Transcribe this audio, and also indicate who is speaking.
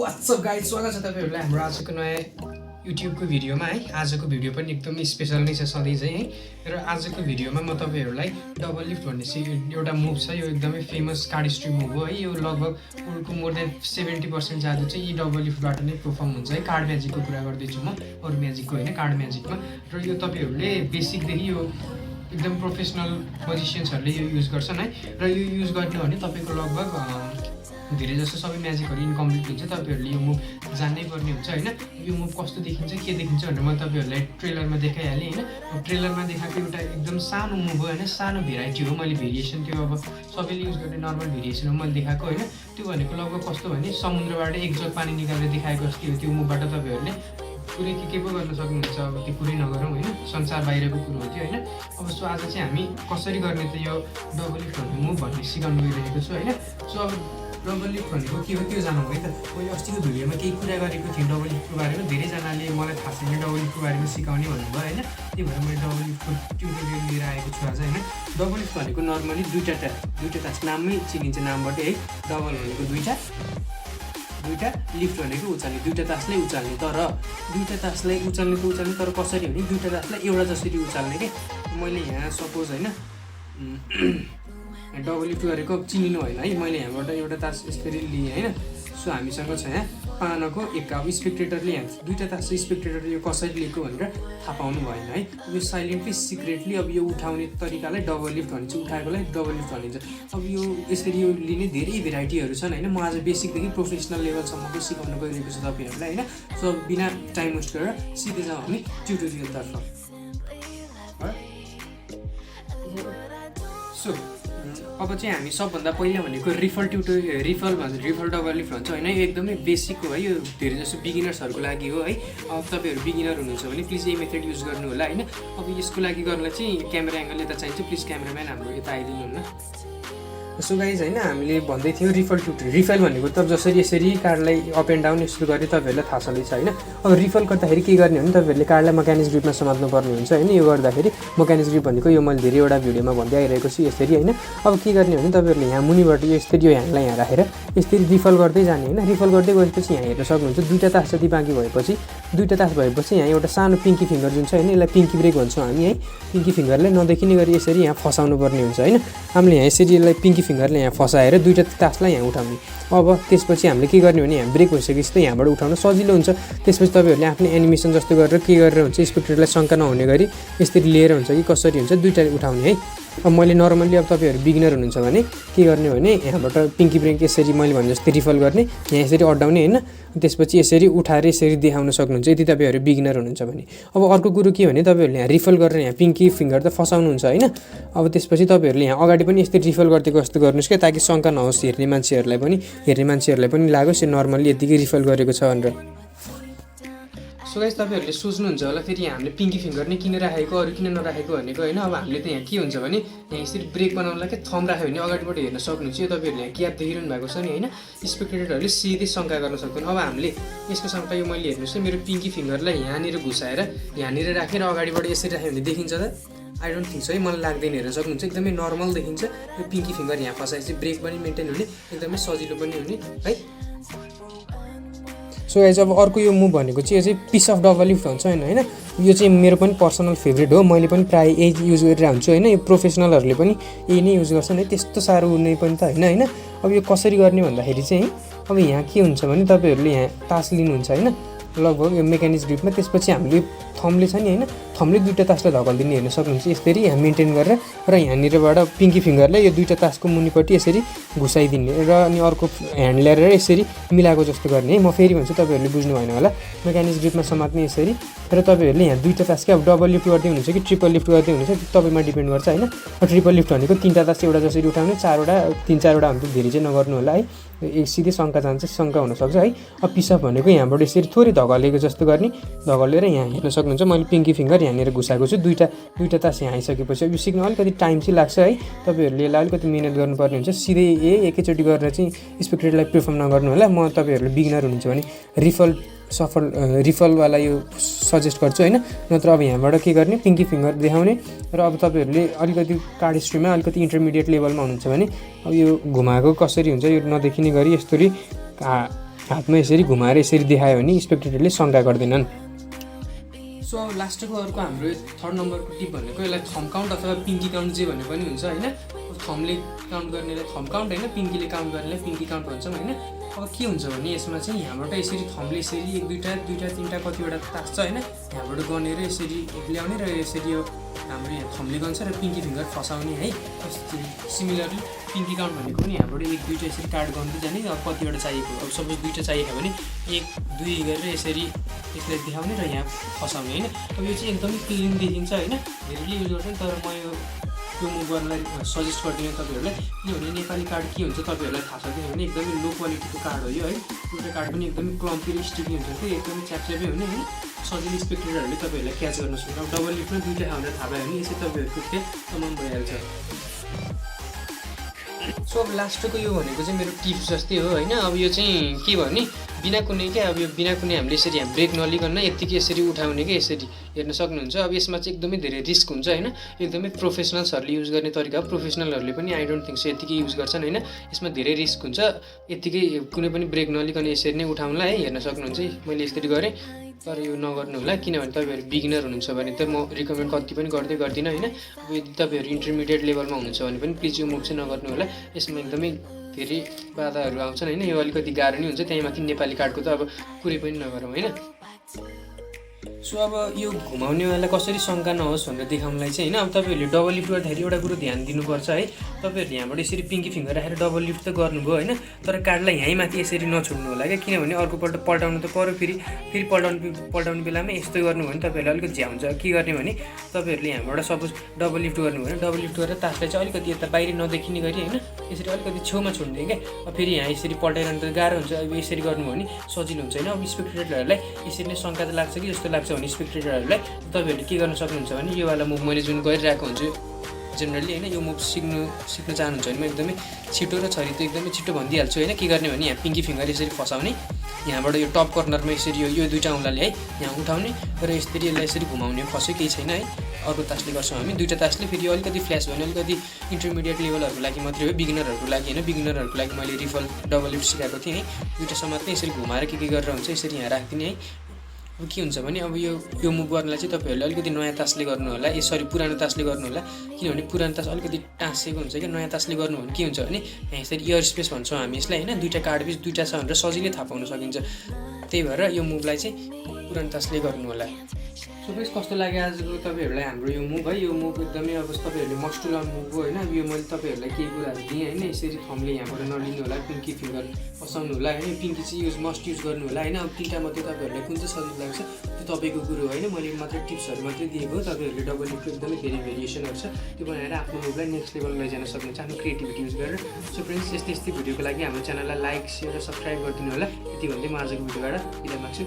Speaker 1: What's up guys, स्वागत छ तपाईहरुलाई हाम्रो आजको नयाँ युट्युबको भिडियोमा है। आजको भिडियो पनि एकदमै स्पेशल नै छ सधैँ चाहिँ है। र आजको भिडियोमा म तपाईहरुलाई डबल लिफ्ट भन्ने एउटा मुभ छ। यो एकदमै फेमस कार्डिस्ट्री मुभ हो है। यो लगभग उनको मोर देन 70% जादु चाहिँ यी डबल लिफ्टबाट नै परफर्म हुन्छ है। कार्ड म्याजिकको कुरा गर्दैछु म, अरु म्याजिकको हैन, कार्ड म्याजिकमा। र यो तपाईहरुले बेसिकदेखि यो एकदम प्रोफेसनल मजिशियन्सहरुले यो युज गर्छन् है। र यो युज गर्ने भने तपाईको लगभग धेरै जसो सबै म्याजिकहरु इन्कम्प्लिट हुन्छ। तपाईहरुले यो मुभ जान्नै पर्ने हुन्छ हैन। यो मुभ कस्तो देखिन्छ, के देखिन्छ भनेर म तपाईहरुलाई ट्रेलरमा देखाइहालेँ हैन। ट्रेलरमा देखाएको एउटा एकदम सानो मुभ हो हैन, सानो भेराइटी हो। मैले भेरिएसन त्यो अब सबैले युज गर्ने नर्मल भेरिएसन हो मैले देखाएको हैन। त्यो भनेको लगभग कस्तो भने समुद्रबाट एक जग पानी निकालेर देखाएको जस्तो हो। त्यो मुभबाट तपाईहरुले पुरै के पो गर्न सक्नुहुन्छ। अब त्यो पुरै नगरौँ हैन, संसार बाहिरको कुरो हो त्यो हैन। अब सो आज चाहिँ हामी कसरी गर्ने त यो डबल लिफ्ट भन्ने मुभ भन्ने सिकाउन गइरहेको छु हैन। सो अब डबल लिफ्ट भनेको के हो त्यो जानौँ है त। मैले अस्तिको भिडियोमा केही कुरा गरेको थिएँ डबल लिफ्टको बारेमा। धेरैजनाले मलाई थाहा छैन डबल लिफ्टको बारेमा सिकाउने भन्नुभयो हैन। त्यही भएर मैले डबल लिफ्टको ट्युटोरियल लिएर आएको छु आज हैन। डबल लिफ्ट भनेको नर्मली दुईटा टास्क नाममै चिनिन्छ, नामबाट है। डबल भनेको दुईटा लिफ्ट भनेको उचाल्ने, दुईटा तासलाई उचाल्ने। तर दुईटा तासलाई उचाल्ने त उचाल्ने, तर कसरी भने दुईटा तासलाई एउटा जसरी उचाल्ने के। मैले यहाँ सपोज हैन डबल लिफ्ट गरेको चिनिनु होइन है। मैले यहाँबाट एउटा तास यसरी लिएँ हैन। सो हामीसँग छ यहाँ पानाको एक अब स्पेक्टेटरले यहाँ दुईटा तास स्पेक्टेटरले यो कसरी लिएको भनेर थाहा पाउनु भएन है। यो साइलेन्टली सिक्रेटली अब यो उठाउने तरिकालाई डबल लिफ्ट भनिन्छ, उठाएकोलाई डबल लिफ्ट भनिन्छ। अब यो यसरी यो लिने धेरै भेराइटीहरू छन् हैन। म आज बेसिकदेखि प्रोफेसनल लेभलसम्मको सिकाउन गइरहेको छु तपाईहरुलाई हैन। सो बिना टाइम वेस्ट गरेर सिधै जाउँ हामी ट्युटोरियलतर्फ। सो अब चाहिँ हामी सबभन्दा पहिला भनेको रिफल डबल लिफ्ट भन्छ हैन। यो एकदमै बेसिक हो है। यो धेरै जसो बिगिनर्सहरुको लागि हो है। अब तपाईहरु बिगिनर हुनुहुन्छ भने प्लिज यही मेथड युज गर्नु होला हैन। अब यसको लागि गर्नलाई चाहिँ क्यामेरा एंगल यता चाहिन्छ, प्लिज क्यामेराम्यान हाम्रो यता आइदिनु हुन्न। सो गाइज हैन, हामीले भन्दै थियौँ रिफल भनेको त जसरी यसरी कार्डलाई अप एन्ड डाउन यस्तो गरे तपाईहरुलाई थाहा छँदैछ हैन। अब रिफल गर्दाखेरि के गर्ने भने तपाईहरुले कार्डलाई मेकानिक्स ग्रिपमा समात्नु पर्ने हुन्छ हैन। यो गर्दाखेरि मेकानिक्स ग्रिप भनेको यो मैले धेरैवटा भिडियोमा भन्दै आइरहेको छु यसरी हैन। अब के गर्ने भने तपाईहरुले यहाँ मुनिबाट यो यसरी यो ह्यान्डलाई यहाँ राखेर यसरी रिफल गर्दै जाने हैन। रिफल गर्दै गएपछि यहाँ हेर्न सक्नुहुन्छ दुईटा तास जति बाँकी भएपछि यहाँ एउटा सानो पिङ्की फिङ्गर जुन छ हैन, यसलाई पिङ्की ब्रेक भन्छौँ हामी है। पिङ्की फिङ्गरलाई नदेखिने गरी यसरी यहाँ फसाउनु पर्ने हुन्छ हैन। हामीले यहाँ यसरी यसलाई पिङ्की फिङ्गरले यहाँ फसाएर दुईटा तासलाई यहाँ उठाउने। अब त्यसपछि हामीले के गर्ने भने यहाँ ब्रेक भइसकेपछि त यहाँबाट उठाउन सजिलो हुन्छ। त्यसपछि तपाईहरुले आफ्नो एनिमेसन जस्तो गरेर के गरेर हुन्छ स्पेक्टेटरलाई शङ्का नहुने गरी यसरी लिएर हुन्छ कि कसरी हुन्छ दुईटा उठाउने है। अब मैले नर्मली अब तपाईहरु बिगिनर हुनुहुन्छ भने के गर्ने भने यहाँबाट पिङ्की ब्रेक यसरी मैले भने जस्तै रिफल गर्ने, यहाँ यसरी अड्डाउने हैन। त्यसपछि यसरी उठाएर यसरी देखाउन सक्नुहुन्छ यदि तपाईहरु बिगिनर हुनुहुन्छ भने। अब अर्को कुरो के भने तपाईहरुले यहाँ रिफल गरेर यहाँ पिङ्की फिङ्गर त फसाउनुहुन्छ हैन। अब त्यसपछि तपाईहरुले यहाँ अगाडि पनि यस्तै रिफल गर्दै कस्तो गर्नुस् के, ताकि शङ्का नहोस् हेर्ने मान्छेहरुलाई पनि लागोस् यो नर्मली यतिकै रिफल गरेको छ भनेर। सो गाइस तपाईहरुले सोच्नुहुन्छ होला फेरि यहाँ हामीले पिङ्की फिङ्गर नै किन राखेको, अरु किन नराखेको भनेको हैन। अब हामीले त यहाँ के हुन्छ भने यहाँ यसरी ब्रेक बनाउनलाई के थम राख्यो भने अगाडिबाट हेर्न सक्नुहुन्छ। यो तपाईहरुले यहाँ ग्याप देखिरहनु भएको छ नि हैन। स्पेक्टेटरहरुले सिधै शङ्का गर्न सक्दैन। अब हामीले यसको शङ्का यो मैले हेर्नुस् मेरो पिङ्की फिङ्गरलाई यहाँनिर घुसाएर यहाँनिर राखेर अगाडिबाट यसरी राख्यो भने देखिन्छ त? आई डोन्ट थिङ्क सो है, मलाई लाग्दैन। हेर्न सक्नुहुन्छ एकदमै नर्मल देखिन्छ। यो पिङ्की फिङ्गर यहाँ फसाएपछि ब्रेक पनि मेन्टेन हुने, एकदमै सजिलो पनि हुने है। सो गाइज अब अर्को यो मुभ भनेको चाहिँ यो चाहिँ पिस अफ डबल लिफ्ट भन्छ हैन। यो चाहिँ मेरो पनि पर्सनल फेभरेट हो। मैले पनि प्राय यही युज गरेर हुन्छु हैन। यो प्रोफेसनलहरुले पनि यही नै युज गर्छन् है। त्यस्तो साह्रो हुने पनि त हैन। अब यो कसरी गर्ने भन्दाखेरि चाहिँ अब यहाँ के हुन्छ भने तपाईहरुले यहाँ तास लिनुहुन्छ हैन, लगभग यो मेकानिक्स ग्रिपमा। त्यसपछि हामीले थम्बले छ नि हैन, थम्बले दुईटा तासलाई धकल्दिने हेर्न सक्नुहुन्छ यसरी यहाँ मेन्टेन गरेर। र यहाँनिरबाट पिङ्की फिङ्गरलाई यो दुईटा तासको मुनिपट्टि यसरी घुसाइदिने र अनि अर्को ह्यान्ड ल्याएर यसरी मिलाएको जस्तो गर्ने है। म फेरि भन्छु तपाईहरुले बुझ्नु भएन होला। मेकानिक्स ग्रिपमा समात्ने यसरी, र तपाईहरुले यहाँ दुईटा तास के अब डबल लिफ्ट गर्दै हुनुहुन्छ कि ट्रिपल लिफ्ट गर्दै हुनुहुन्छ तपाईमा डिपेन्ड गर्छ हैन। ट्रिपल लिफ्ट भनेको तीनटा तास एउटा जसरी उठाउने, तीन चारवटा हुन्छ, धेरै चाहिँ नगर्नु होला है। एक सिधै शङ्का जान्छ, शङ्का हुनसक्छ है। अब पिसअप भनेको यहाँबाट यसरी थोरै धकलेको जस्तो गर्ने, धकलेर यहाँ हेर्न सक्नुहुन्छ मैले पिङ्की फिङ्गर यहाँनिर घुसाएको छु। दुईटा तास यहाँ आइसकेपछि अब यो सिक्न अलिकति टाइम चाहिँ लाग्छ है। तपाईहरुले यसलाई अलिकति मिहिनेत गर्नुपर्ने हुन्छ। सिधै एकैचोटि गरेर चाहिँ स्पेक्टेटरलाई परफर्म नगर्नु होला। म तपाईहरुले बिगिनर हुनुहुन्छ भने रिफलवाला यो सजेस्ट गर्छु हैन। नत्र अब यहाँबाट के गर्ने पिङ्की फिङ्गर देखाउने। र अब तपाईहरुले अलिकति कार्डिस्ट्रीमा अलिकति इन्टरमिडिएट लेभलमा हुनुहुन्छ भने अब यो घुमाएको कसरी हुन्छ यो नदेखिने गरी यस्तरी हातमा यसरी घुमाएर यसरी देखायो भने स्पेक्टेटरले शङ्का गर्दैनन्। सो अब लास्टको अर्को हाम्रो थर्ड नम्बरको टिप भनेको यसलाई थम काउन्ट अथवा पिङ्की काउन्ट जे भने पनि हुन्छ होइन। थमले काउन्ट गर्नेलाई थम काउन्ट होइन, पिङ्कीले काउन्ट गर्नेलाई पिङ्की काउन्ट भन्छौँ होइन। अब के हुन्छ भने यसमा चाहिँ यहाँबाट यसरी थमले यसरी 1 2 3 कतिवटा तास्छ होइन, यहाँबाट गनेर यसरी ल्याउने र यसरी यो हाम्रो यहाँ थमले गन्छ र पिङ्की फिङ्गर फसाउने है। सिमिलरली पिङ्की काउन्ट भनेको पनि यहाँबाट 1 2 यसरी काट गर्दै जाने। अब कतिवटा चाहिएको, अब सपोज 2 चाहिएको भने 1 2 गरेर यसरी यसलाई देखाउने र यहाँ फसाउने होइन। अब यो चाहिँ एकदमै क्लिन देखिन्छ होइन, धेरैले युज गर्छन्। तर म यो मुभ गर्नलाई सजेस्ट गर्दिनँ तपाईँहरूलाई, किनभने नेपाली कार्ड के हुन्छ तपाईँहरूलाई थाहा छ, किनभने एकदमै लो क्वालिटीको कार्ड हो यो है। एउटा कार्ड पनि एकदमै क्लम्पी र स्टिकी हुन्छ, त्यो एकदमै च्यापच्यापै हुने होइन। सजिलै स्पेक्टेटरहरूले तपाईँहरूलाई क्याच गर्न सक्छ। अब डबल लिफ्टमा 2 हाम्रो थाहा भयो भने यसै तपाईँहरूको के तमाम भइहाल्छ। सो अब लास्टको यो भनेको चाहिँ मेरो टिप्स जस्तै हो होइन। अब यो चाहिँ के भने बिना कुनै क्या, अब यो बिना कुनै हामीले यसरी यहाँ ब्रेक नलिकन यत्तिकै यसरी उठाउने क्या, यसरी हेर्न सक्नुहुन्छ। अब यसमा चाहिँ एकदमै धेरै रिस्क हुन्छ होइन, एकदमै प्रोफेसनल्सहरूले युज गर्ने तरिका हो। प्रोफेसनलहरूले पनि आई डोन्ट थिङ्क सो यत्तिकै युज गर्छन् होइन। यसमा धेरै रिस्क हुन्छ, यत्तिकै कुनै पनि ब्रेक नलिकन यसरी नै उठाउनुलाई है। हेर्न सक्नुहुन्छ मैले यसरी गरेँ, तर यो नगर्नु होला, किनभने तपाईँहरू बिगिनर हुनुहुन्छ भने त म रिकमेन्ड कति पनि गर्दिनँ होइन। अब यदि तपाईँहरू इन्टरमिडिएट लेभलमा हुनुहुन्छ भने पनि प्लिज यो मुभ चाहिँ नगर्नु होला। यसमा एकदमै धेरै बाधाहरू आउँछन् होइन, यो अलिकति गाह्रो नै हुन्छ। त्यही माथि नेपाली कार्डको त अब कुरै पनि नगरौँ होइन। सो अब यो घुमाउनेवाला कसरी शङ्का नहोस् भनेर देखाउनलाई चाहिँ होइन, अब तपाईँहरूले डबल लिफ्ट गर्दाखेरि एउटा कुरो ध्यान दिनुपर्छ है। तपाईँहरूले यहाँबाट यसरी पिङ्की फिङ्गर राखेर डबल लिफ्ट त गर्नुभयो होइन, तर कार्डलाई यहीँ माथि यसरी नछोड्नु होला क्या, किनभने अर्कोपल्ट पल्टाउनु त पऱ्यो। फेरि पल्टाउने बेलामा यस्तो गर्नुभयो भने तपाईँहरूलाई अलिकति झ्या हुन्छ। के गर्ने भने तपाईँहरूले यहाँबाट सपोज डबल लिफ्ट गर्नुभयो भने डबल लिफ्ट गरेर तासलाई चाहिँ अलिकति यता बाहिर नदेखिने गरी होइन यसरी अलिकति छेउमा छोड्ने क्या। अब फेरि यहाँ यसरी पल्टाइरहनु त गाह्रो हुन्छ। अब यसरी गर्नुभयो भने सजिलो हुन्छ होइन। अब स्पेक्टेटरहरूलाई यसरी नै शङ्का त लाग्छ कि जस्तो लाग्छ भने स्पेक्टेटरहरूलाई तपाईँहरूले के गर्न सक्नुहुन्छ भने योवाला मुभ मैले जुन गरिरहेको हुन्छु जेनरली होइन, यो मुभ सिक्न चाहनुहुन्छ भने म एकदमै छिटो र छरितो एकदमै छिटो भनिदिइहाल्छु होइन। के गर्ने भने यहाँ पिङ्की फिङ्गर यसरी फसाउने, यहाँबाट यो टप कर्नरमा यसरी यो 2 औँलाले है यहाँ उठाउने र यसरी यसलाई यसरी घुमाउने, खसै केही छैन है। अर्को तासले गर्छौँ हामी, 2 तासले। फेरि अलिकति फ्ल्यास भयो भने अलिकति इन्टरमिडिएट लेभलहरूको लागि मात्रै हो, बिगिनरहरूको लागि होइन। बिगिनरहरूको लागि मैले रिफल डबल लिफ्ट सिकाएको थिएँ है। 2 समात्ने यसरी घुमाएर के गरेर हुन्छ यसरी यहाँ राखिदिने है। अब के हुन्छ भने अब यो मुभ गर्नलाई चाहिँ तपाईँहरूले अलिकति नयाँ तासले गर्नु होला, सरी पुरानो तासले गर्नु होला, किनभने पुरानो तास अलिकति टाँसेको हुन्छ क्या। नयाँ तासले गर्नु भने के हुन्छ भने यहाँ यसरी इयर स्पेस भन्छौँ हामी यसलाई होइन। 2 कार्ड बिच 2 छ भनेर सजिलै थाहा पाउन सकिन्छ। त्यही भएर यो मुभलाई चाहिँ पुरानो तासले गर्नु होला। सो फ्रेन्ड्स, कस्तो लाग्यो आजको तपाईँहरूलाई हाम्रो यो मुभ है। यो मुभ एकदमै अब तपाईँहरूले मस्ट टु लर्न मुभ हो होइन। अब यो मैले तपाईँहरूलाई केही कुराहरू दिएँ होइन। यसरी थमले यहाँबाट नलिनु होला, पिङ्की फिङ्गर फसाउनु होला होइन। पिङ्की चाहिँ मस्ट युज गर्नु होला होइन। अब 3टा मध्ये तपाईँहरूलाई कुन चाहिँ सजिलो लाग्छ त्यो तपाईँको कुरो होइन। मैले मात्र टिप्सहरू मात्रै दिएको हो। तपाईँहरूले डबल लिफ्टको एकदमै धेरै भेरिएसनहरू छ, त्यो बनाएर आफ्नो मुभलाई नेक्स्ट लेभल लैजान सक्नुहुन्छ आफ्नो क्रिएटिभिटी युज गरेर। सो फ्रेन्ड्स, यस्तै भिडियोको लागि हाम्रो च्यानललाई लाइक सेयर र सब्सक्राइब गरिदिनु होला। यति भन्दै म आजको भिडियोबाट बिदा माग्छु।